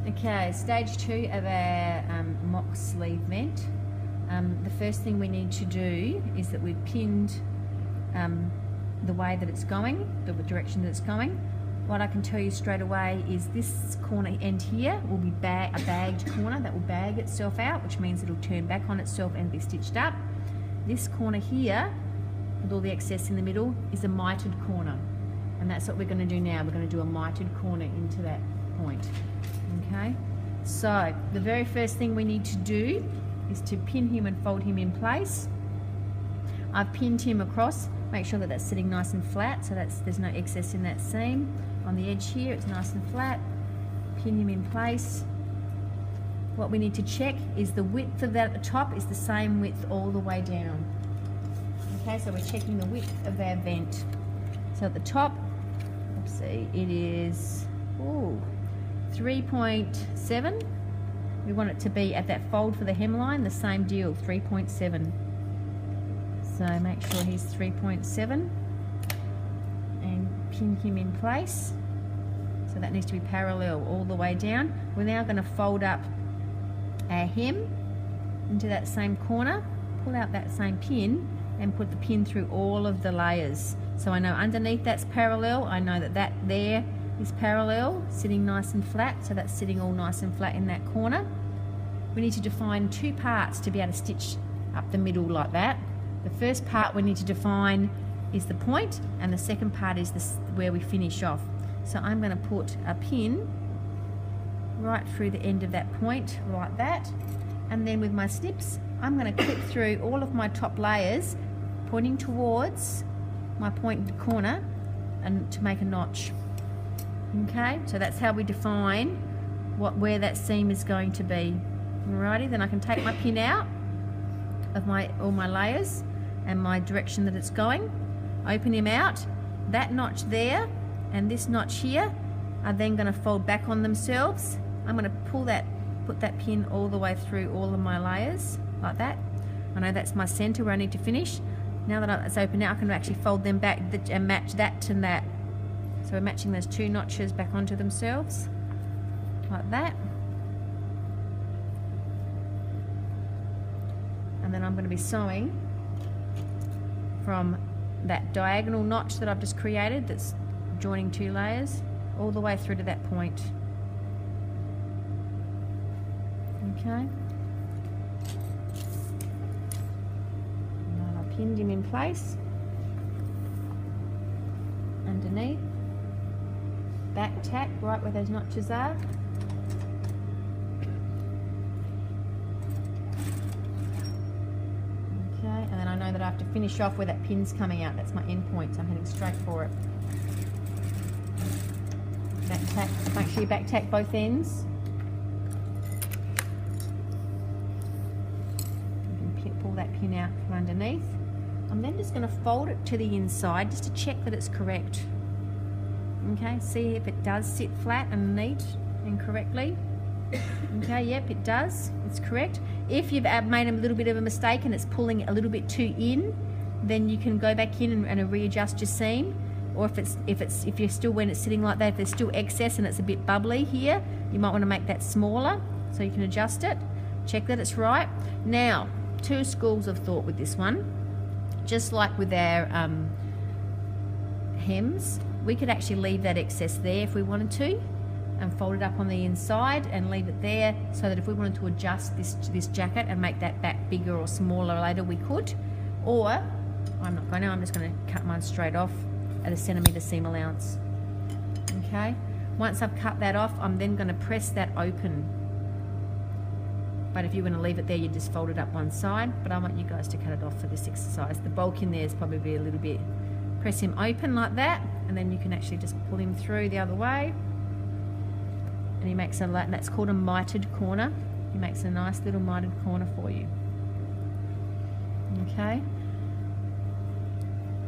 Okay, stage 2 of our mock sleeve vent. The first thing we need to do is that we've pinned the way that it's going, the direction that it's going. What I can tell you straight away is this corner end here will be a bagged corner that will bag itself out, which means it'll turn back on itself and be stitched up. This corner here, with all the excess in the middle, is a mitered corner. And that's what we're going to do now. We're going to do a mitered corner into that point. Okay, so the very first thing we need to do is to pin him and fold him in place. I've pinned him across. Make sure that that's sitting nice and flat, so there's no excess in that seam. On the edge here, it's nice and flat. Pin him in place. What we need to check is the width of that at the top is the same width all the way down. Okay, so we're checking the width of our vent. So at the top, let's see, it is 3.7. We want it to be at that fold for the hemline, the same deal, 3.7. So make sure he's 3.7 and pin him in place. So that needs to be parallel all the way down. We're now going to fold up our hem into that same corner, pull out that same pin and put the pin through all of the layers. So I know underneath that's parallel, I know that there is parallel, sitting nice and flat, so that's sitting all nice and flat in that corner. We need to define two parts to be able to stitch up the middle like that. The first part we need to define is the point, and the second part is where we finish off. So I'm going to put a pin right through the end of that point like that, and then with my snips I'm going to clip through all of my top layers pointing towards my point corner and to make a notch. Okay, so that's how we define where that seam is going to be. Alrighty, then I can take my pin out of all my layers and my direction that it's going, open him out. That notch there and this notch here are then going to fold back on themselves. I'm going to put that pin all the way through all of my layers like that. I know that's my center where I need to finish. Now that it's open out, I can actually fold them back and match that to that. So we're matching those two notches back onto themselves like that. And then I'm going to be sewing from that diagonal notch that I've just created that's joining two layers all the way through to that point. Okay. And I've pinned him in place underneath. Back tack right where those notches are. And then I know that I have to finish off where that pin's coming out. That's my end point, so I'm heading straight for it. Back tack, make sure you back tack both ends. You can pull that pin out from underneath. I'm then just going to fold it to the inside just to check that it's correct. Okay, see if it does sit flat and neat and correctly. Okay, yep, it does. It's correct. If you've made a little bit of a mistake and it's pulling a little bit too in, then you can go back in and readjust your seam. Or if you're still, when it's sitting like that, if there's still excess and it's a bit bubbly here, you might want to make that smaller so you can adjust it. Check that it's right. Now, two schools of thought with this one. Just like with our hems, we could actually leave that excess there if we wanted to, and fold it up on the inside and leave it there, so that if we wanted to adjust this jacket and make that back bigger or smaller later, we could. Or I'm not going to, I'm just going to cut mine straight off at a centimetre seam allowance. Okay, once I've cut that off, I'm then going to press that open. But if you're going to leave it there, you just fold it up one side, but I want you guys to cut it off for this exercise. The bulk in there is probably a little bit. Press him open like that, and then you can actually just pull him through the other way. And he makes a, and that's called a mitered corner. He makes a nice little mitered corner for you. Okay,